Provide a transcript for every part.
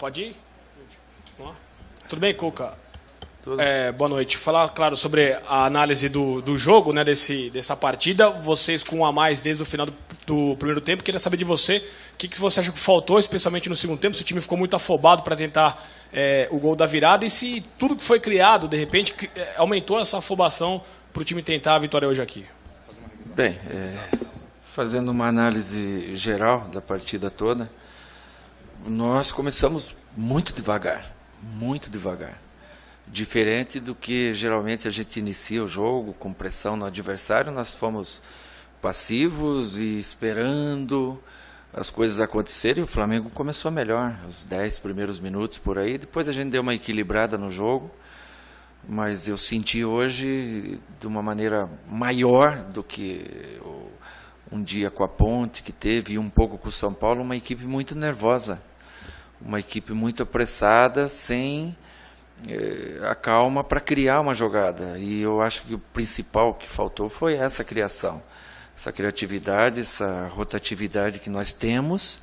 Pode ir? Vamos lá. Tudo bem, Cuca? Tudo. Boa noite. Falar, claro, sobre a análise do jogo, né, dessa partida. Vocês com um a mais desde o final do primeiro tempo. Queria saber de você, o que você acha que faltou, especialmente no segundo tempo, se o time ficou muito afobado para tentar o gol da virada e se tudo que foi criado, de repente, aumentou essa afobação para o time tentar a vitória hoje aqui. Bem, fazendo uma análise geral da partida toda, nós começamos muito devagar. Diferente do que geralmente a gente inicia o jogo com pressão no adversário, nós fomos passivos e esperando as coisas acontecerem. O Flamengo começou melhor, os 10 primeiros minutos por aí, depois a gente deu uma equilibrada no jogo, mas eu senti hoje de uma maneira maior do que um dia com a Ponte que teve e um pouco com o São Paulo, uma equipe muito nervosa. Uma equipe muito apressada, sem a calma para criar uma jogada. E eu acho que o principal que faltou foi essa criação. Essa criatividade, essa rotatividade que nós temos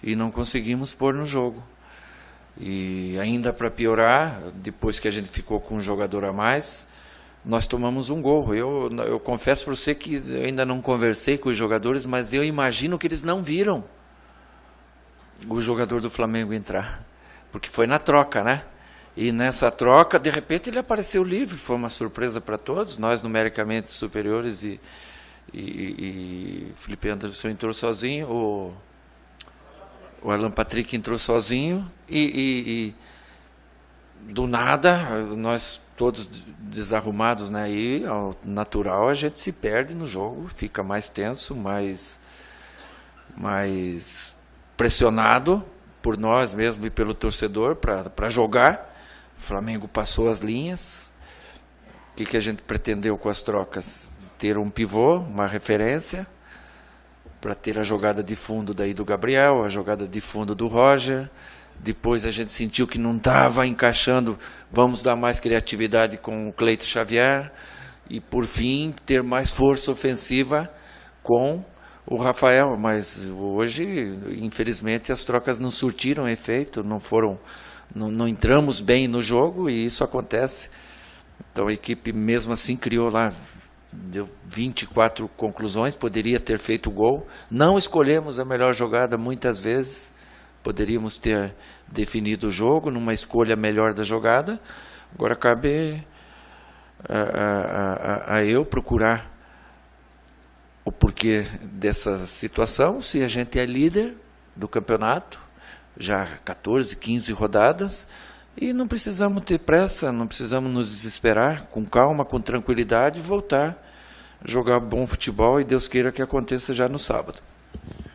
e não conseguimos pôr no jogo. E ainda para piorar, depois que a gente ficou com um jogador a mais, nós tomamos um gol. Eu confesso para você que eu ainda não conversei com os jogadores, mas eu imagino que eles não viram o jogador do Flamengo entrar, porque foi na troca, né? E nessa troca, de repente, ele apareceu livre, foi uma surpresa para todos, nós numericamente superiores e Felipe Anderson entrou sozinho, o Alan Patrick entrou sozinho e do nada, nós todos desarrumados, né? E ao natural a gente se perde no jogo, fica mais tenso, mais pressionado por nós mesmos e pelo torcedor para jogar. O Flamengo passou as linhas. O que a gente pretendeu com as trocas? Ter um pivô, uma referência, para ter a jogada de fundo daí do Gabriel, a jogada de fundo do Roger. Depois a gente sentiu que não estava encaixando, vamos dar mais criatividade com o Cleiton Xavier. E por fim, ter mais força ofensiva com o Rafael, mas hoje, infelizmente, as trocas não surtiram efeito, não entramos bem no jogo e isso acontece. Então a equipe mesmo assim criou lá, deu 24 conclusões, poderia ter feito o gol. Não escolhemos a melhor jogada muitas vezes, poderíamos ter definido o jogo numa escolha melhor da jogada. Agora cabe a eu procurar o porquê dessa situação, se a gente é líder do campeonato, já 14, 15 rodadas, e não precisamos ter pressa, não precisamos nos desesperar, com calma, com tranquilidade, voltar a jogar bom futebol, e Deus queira que aconteça já no sábado.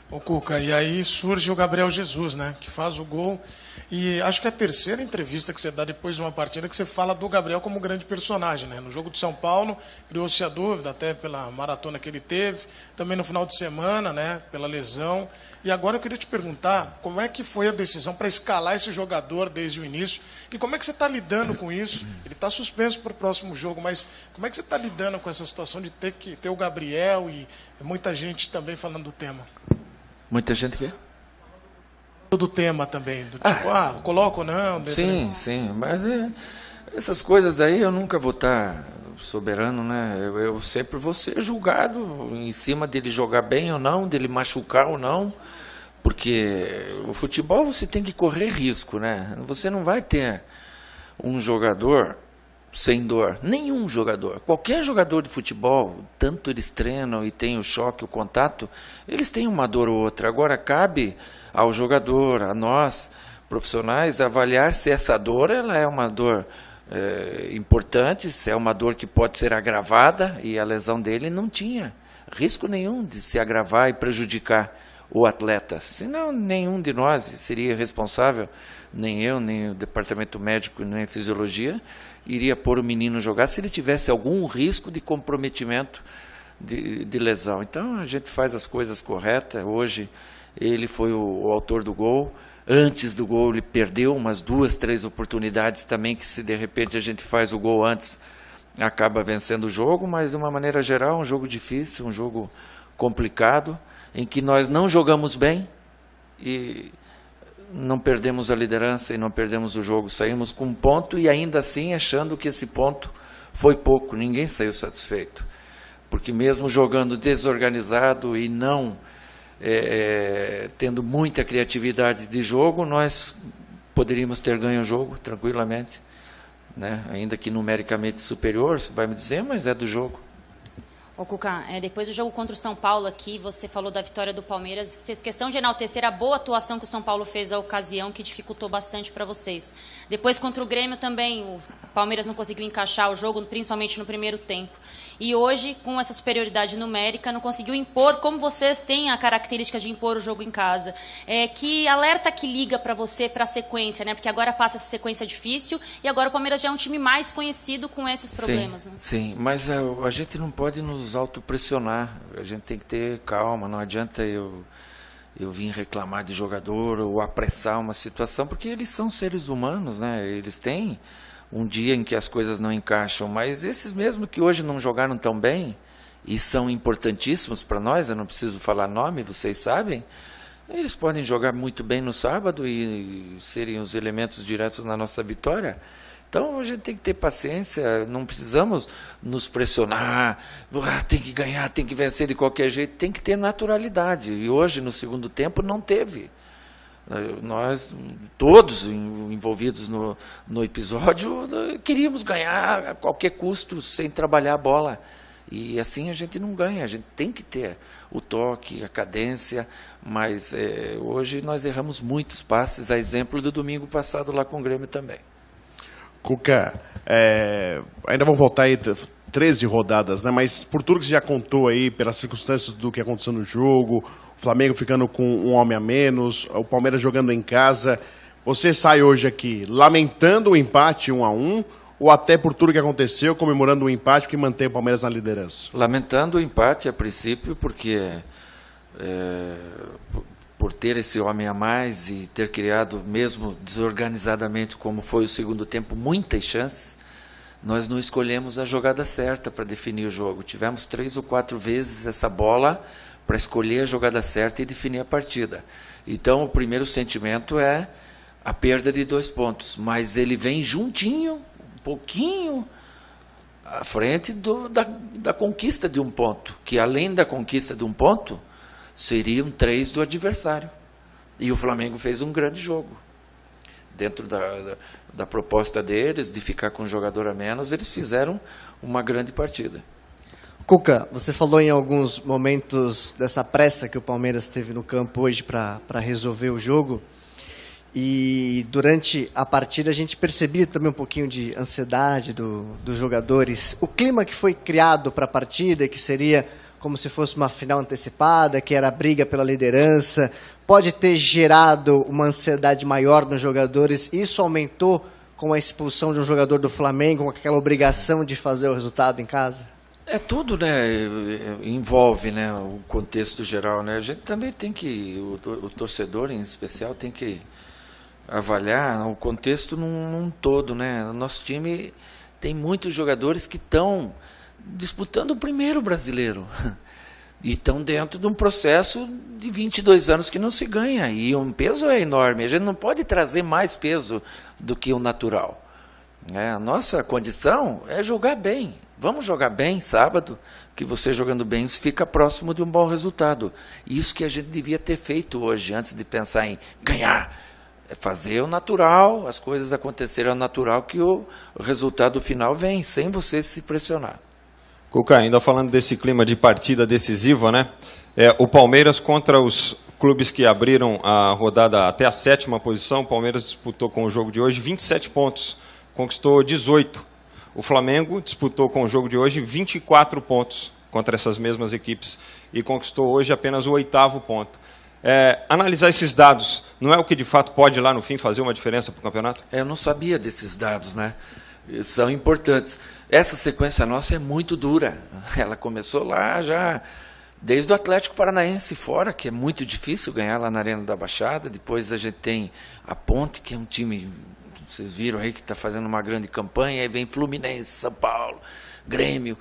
Ô Cuca, e aí surge o Gabriel Jesus, né, que faz o gol, e acho que é a terceira entrevista que você dá depois de uma partida que você fala do Gabriel como grande personagem, né? No jogo de São Paulo, criou-se a dúvida, até pela maratona que ele teve, também no final de semana, né, pela lesão. E agora eu queria te perguntar como é que foi a decisão para escalar esse jogador desde o início, e como é que você está lidando com isso? Ele está suspenso para o próximo jogo, mas como é que você está lidando com essa situação de ter que ter o Gabriel e muita gente também falando do tema? Muita gente quer? Do tema também, do tipo, coloca ou não. Sim, mas essas coisas aí eu nunca vou estar soberano, né? Eu sempre vou ser julgado em cima dele jogar bem ou não, dele machucar ou não, porque o futebol você tem que correr risco, né? Você não vai ter um jogador sem dor, nenhum jogador, qualquer jogador de futebol, tanto eles treinam e tem o choque, o contato, eles têm uma dor ou outra. Agora cabe ao jogador, a nós, profissionais, avaliar se essa dor ela é uma dor importante, se é uma dor que pode ser agravada, e a lesão dele não tinha risco nenhum de se agravar e prejudicar o atleta, senão nenhum de nós seria responsável, nem eu, nem o departamento médico, nem a fisiologia, iria pôr o menino jogar se ele tivesse algum risco de comprometimento de lesão. Então a gente faz as coisas corretas. Hoje ele foi o autor do gol. Antes do gol ele perdeu umas 2, 3 oportunidades também, que se de repente a gente faz o gol antes, acaba vencendo o jogo, mas de uma maneira geral um jogo difícil, um jogo complicado, em que nós não jogamos bem e não perdemos a liderança e não perdemos o jogo. Saímos com um ponto e ainda assim achando que esse ponto foi pouco. Ninguém saiu satisfeito. Porque mesmo jogando desorganizado e não tendo muita criatividade de jogo, nós poderíamos ter ganho o jogo tranquilamente, né? Ainda que numericamente superior, você vai me dizer, mas é do jogo. Ô Cuca, depois do jogo contra o São Paulo aqui, você falou da vitória do Palmeiras, fez questão de enaltecer a boa atuação que o São Paulo fez à ocasião, que dificultou bastante para vocês. Depois contra o Grêmio também, o Palmeiras não conseguiu encaixar o jogo, principalmente no primeiro tempo. E hoje, com essa superioridade numérica, não conseguiu impor, como vocês têm a característica de impor o jogo em casa. Que alerta que liga para você, para a sequência, né? Porque agora passa essa sequência difícil e agora o Palmeiras já é um time mais conhecido com esses problemas. Né? Sim, mas a gente não pode nos autopressionar. A gente tem que ter calma, não adianta eu vim reclamar de jogador ou apressar uma situação, porque eles são seres humanos, né? Eles têm um dia em que as coisas não encaixam, mas esses mesmo que hoje não jogaram tão bem e são importantíssimos para nós, eu não preciso falar nome, vocês sabem, eles podem jogar muito bem no sábado e serem os elementos diretos na nossa vitória. Então a gente tem que ter paciência, não precisamos nos pressionar, tem que ganhar, tem que vencer de qualquer jeito, tem que ter naturalidade. E hoje, no segundo tempo, não teve. Nós, todos envolvidos no episódio, queríamos ganhar a qualquer custo, sem trabalhar a bola. E assim a gente não ganha, a gente tem que ter o toque, a cadência, mas hoje nós erramos muitos passes, a exemplo do domingo passado lá com o Grêmio também. Cuca, ainda vão voltar aí 13 rodadas, né? Mas por tudo que você já contou aí, pelas circunstâncias do que aconteceu no jogo, o Flamengo ficando com um homem a menos, o Palmeiras jogando em casa, você sai hoje aqui lamentando o empate 1-1 ou até por tudo que aconteceu, comemorando o empate que mantém o Palmeiras na liderança? Lamentando o empate a princípio, porque por ter esse homem a mais e ter criado, mesmo desorganizadamente como foi o segundo tempo, muitas chances, nós não escolhemos a jogada certa para definir o jogo. Tivemos 3 ou 4 vezes essa bola para escolher a jogada certa e definir a partida. Então, o primeiro sentimento é a perda de 2 pontos, mas ele vem juntinho, um pouquinho à frente da conquista de 1 ponto, que além da conquista de 1 ponto, seriam 3 do adversário. E o Flamengo fez um grande jogo. Dentro da proposta deles, de ficar com um jogador a menos, eles fizeram uma grande partida. Cuca, você falou em alguns momentos dessa pressa que o Palmeiras teve no campo hoje para resolver o jogo. E durante a partida a gente percebia também um pouquinho de ansiedade dos jogadores. O clima que foi criado para a partida, que seria como se fosse uma final antecipada, que era a briga pela liderança, pode ter gerado uma ansiedade maior nos jogadores. Isso aumentou com a expulsão de um jogador do Flamengo, com aquela obrigação de fazer o resultado em casa? Tudo, né, envolve, né, o contexto geral, né? A gente também tem que, o torcedor em especial, tem que avaliar o contexto num todo, né? O nosso time tem muitos jogadores que estão disputando o primeiro brasileiro e estão dentro de um processo de 22 anos que não se ganha, e um peso é enorme. A gente não pode trazer mais peso do que o natural, né? A nossa condição é jogar bem. Vamos jogar bem sábado, que você jogando bem fica próximo de um bom resultado. Isso que a gente devia ter feito hoje, antes de pensar em ganhar. É fazer o natural, as coisas acontecerem ao natural, que o resultado final vem, sem você se pressionar. Cuca, ainda falando desse clima de partida decisiva, né? O Palmeiras contra os clubes que abriram a rodada até a 7ª posição, o Palmeiras disputou com o jogo de hoje 27 pontos, conquistou 18. O Flamengo disputou com o jogo de hoje 24 pontos contra essas mesmas equipes e conquistou hoje apenas o 8º ponto. Analisar esses dados não é o que de fato pode lá no fim fazer uma diferença para o campeonato? Eu não sabia desses dados, né? São importantes. Essa sequência nossa é muito dura. Ela começou lá já desde o Atlético Paranaense fora, que é muito difícil ganhar lá na Arena da Baixada. Depois a gente tem a Ponte, que é um time, vocês viram aí, que está fazendo uma grande campanha. Aí vem Fluminense, São Paulo, Grêmio.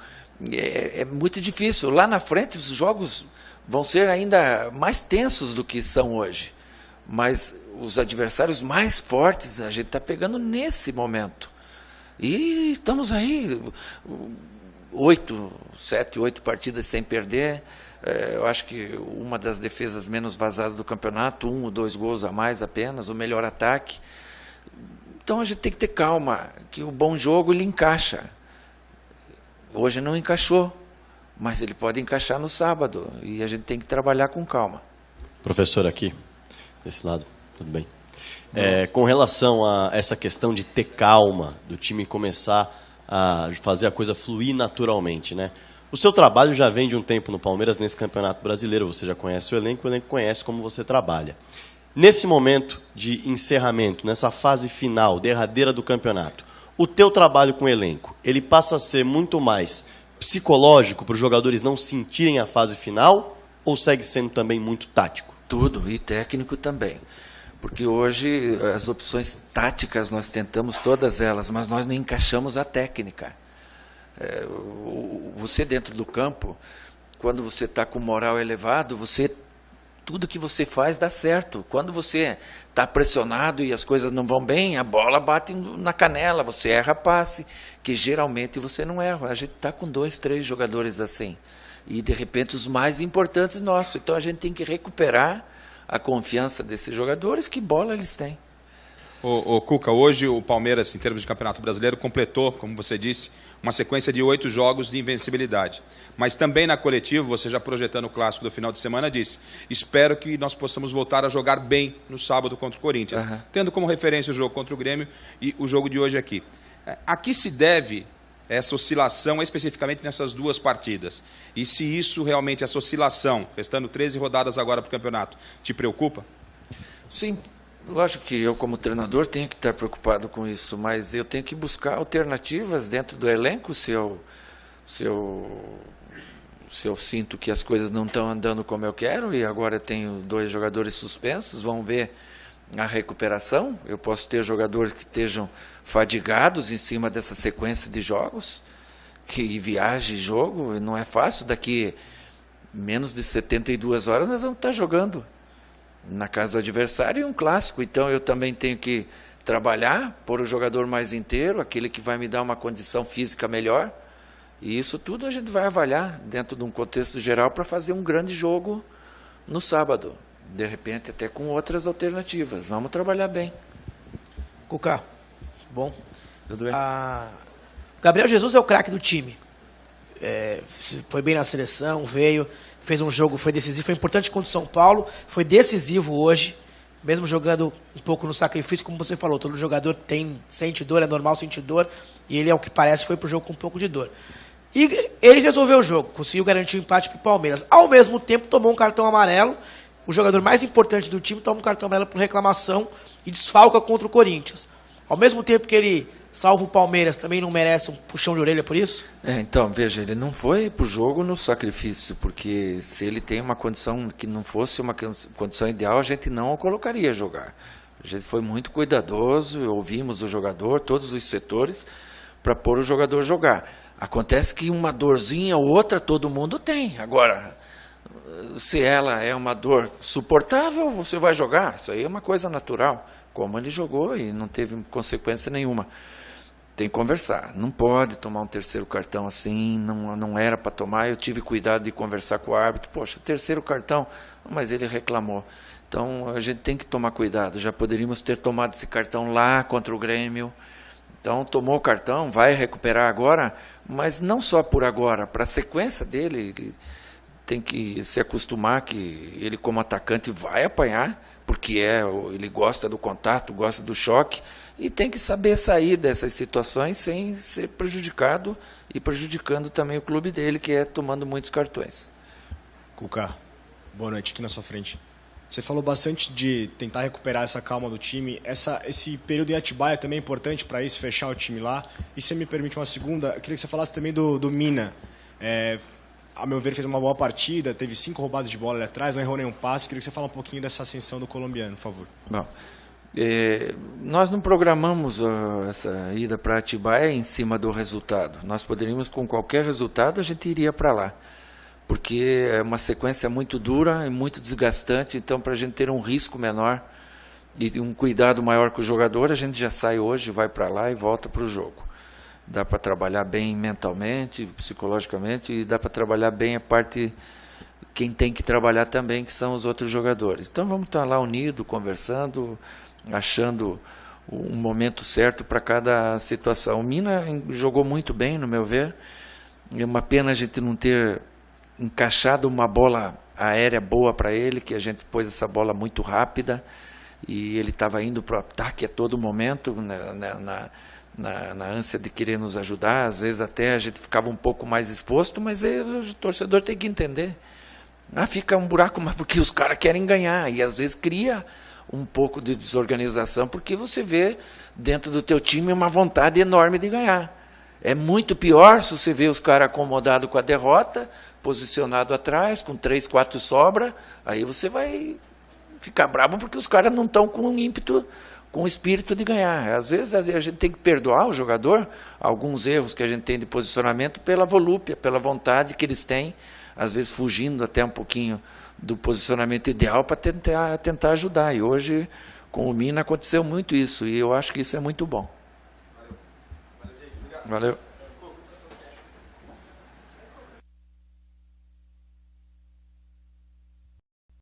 É muito difícil. Lá na frente os jogos vão ser ainda mais tensos do que são hoje. Mas os adversários mais fortes a gente está pegando nesse momento. E estamos aí 7, 8 partidas sem perder. Eu acho que uma das defesas menos vazadas do campeonato, 1 ou 2 gols a mais apenas, o melhor ataque. Então a gente tem que ter calma, que o bom jogo ele encaixa. Hoje não encaixou, mas ele pode encaixar no sábado e a gente tem que trabalhar com calma. Professor, aqui, desse lado, tudo bem? Com relação a essa questão de ter calma, do time começar a fazer a coisa fluir naturalmente, né? O seu trabalho já vem de um tempo no Palmeiras nesse Campeonato Brasileiro, você já conhece o elenco conhece como você trabalha. Nesse momento de encerramento, nessa fase final, derradeira do campeonato, o teu trabalho com o elenco, ele passa a ser muito mais psicológico para os jogadores não sentirem a fase final ou segue sendo também muito tático? Tudo, e técnico também. Porque hoje as opções táticas nós tentamos todas elas, mas nós não encaixamos a técnica. Você dentro do campo, quando você está com moral elevado, tudo que você faz dá certo. Quando você está pressionado e as coisas não vão bem, a bola bate na canela, você erra passe, que geralmente você não erra. A gente está com 2, 3 jogadores assim. E de repente os mais importantes nossos. Então a gente tem que recuperar a confiança desses jogadores, que bola eles têm. O Cuca, hoje o Palmeiras, em termos de Campeonato Brasileiro, completou, como você disse, uma sequência de 8 jogos de invencibilidade. Mas também na coletiva, você já projetando o clássico do final de semana, disse: espero que nós possamos voltar a jogar bem no sábado contra o Corinthians, tendo como referência o jogo contra o Grêmio e o jogo de hoje aqui. A que se deve essa oscilação especificamente nessas 2 partidas? E se isso realmente, essa oscilação, restando 13 rodadas agora para o campeonato, te preocupa? Sim. Lógico que eu, como treinador, tenho que estar preocupado com isso, mas eu tenho que buscar alternativas dentro do elenco se eu sinto que as coisas não estão andando como eu quero, e agora eu tenho 2 jogadores suspensos, vamos ver a recuperação. Eu posso ter jogadores que estejam fadigados em cima dessa sequência de jogos, que viagem e jogo, não é fácil, daqui menos de 72 horas nós vamos estar jogando na casa do adversário e um clássico. Então eu também tenho que trabalhar, pôr o jogador mais inteiro, aquele que vai me dar uma condição física melhor, e isso tudo a gente vai avaliar dentro de um contexto geral para fazer um grande jogo no sábado, de repente até com outras alternativas. Vamos trabalhar bem. Cuca, bom? Tudo bem? Gabriel Jesus é o craque do time, foi bem na seleção, fez um jogo, foi decisivo, foi importante contra o São Paulo, foi decisivo hoje, mesmo jogando um pouco no sacrifício, como você falou, todo jogador sente dor, é normal sentir dor, e ele, ao que parece, foi pro jogo com um pouco de dor. E ele resolveu o jogo, conseguiu garantir o empate pro Palmeiras. Ao mesmo tempo, tomou um cartão amarelo, o jogador mais importante do time toma um cartão amarelo por reclamação e desfalca contra o Corinthians. Ao mesmo tempo que ele salva o Palmeiras, também não merece um puxão de orelha por isso? Então, veja, ele não foi pro jogo no sacrifício, porque se ele tem uma condição que não fosse uma condição ideal, a gente não o colocaria a jogar. A gente foi muito cuidadoso, ouvimos o jogador, todos os setores, para pôr o jogador a jogar. Acontece que uma dorzinha ou outra todo mundo tem. Agora, se ela é uma dor suportável, você vai jogar. Isso aí é uma coisa natural, como ele jogou e não teve consequência nenhuma. Tem que conversar. Não pode tomar um 3º cartão assim, não era para tomar. Eu tive cuidado de conversar com o árbitro. Poxa, 3º cartão, mas ele reclamou. Então a gente tem que tomar cuidado. Já poderíamos ter tomado esse cartão lá contra o Grêmio. Então tomou o cartão, vai recuperar agora, mas não só por agora, para a sequência dele, ele tem que se acostumar que ele como atacante vai apanhar, porque ele gosta do contato, gosta do choque, e tem que saber sair dessas situações sem ser prejudicado e prejudicando também o clube dele, que é tomando muitos cartões. Cuca, boa noite, aqui na sua frente. Você falou bastante de tentar recuperar essa calma do time. Esse período em Atibaia também é importante para isso, fechar o time lá. E se você me permite uma segunda, eu queria que você falasse também do Mina. A meu ver, fez uma boa partida, teve 5 roubadas de bola ali atrás, não errou nenhum passe. Queria que você falasse um pouquinho dessa ascensão do colombiano, por favor. Bom, nós não programamos essa ida para Atibaia em cima do resultado. Nós poderíamos, com qualquer resultado, a gente iria para lá. Porque é uma sequência muito dura e muito desgastante, então para a gente ter um risco menor e um cuidado maior com o jogador, a gente já sai hoje, vai para lá e volta para o jogo. Dá para trabalhar bem mentalmente, psicologicamente, e dá para trabalhar bem a parte, quem tem que trabalhar também, que são os outros jogadores. Então vamos estar lá unidos, conversando, achando um momento certo para cada situação. O Mina jogou muito bem, no meu ver. É uma pena a gente não ter encaixado uma bola aérea boa para ele, que a gente pôs essa bola muito rápida e ele estava indo para o ataque a todo momento, na ânsia de querer nos ajudar. Às vezes até a gente ficava um pouco mais exposto, mas o torcedor tem que entender. Fica um buraco, mas porque os caras querem ganhar, e às vezes cria um pouco de desorganização, porque você vê dentro do teu time uma vontade enorme de ganhar. É muito pior se você vê os caras acomodados com a derrota, posicionado atrás, com 3, 4 sobra, aí você vai ficar bravo porque os caras não estão com ímpeto, com o espírito de ganhar. Às vezes a gente tem que perdoar o jogador, alguns erros que a gente tem de posicionamento, pela volúpia, pela vontade que eles têm, às vezes fugindo até um pouquinho do posicionamento ideal para tentar ajudar. E hoje, com o Mina, aconteceu muito isso, e eu acho que isso é muito bom. Valeu.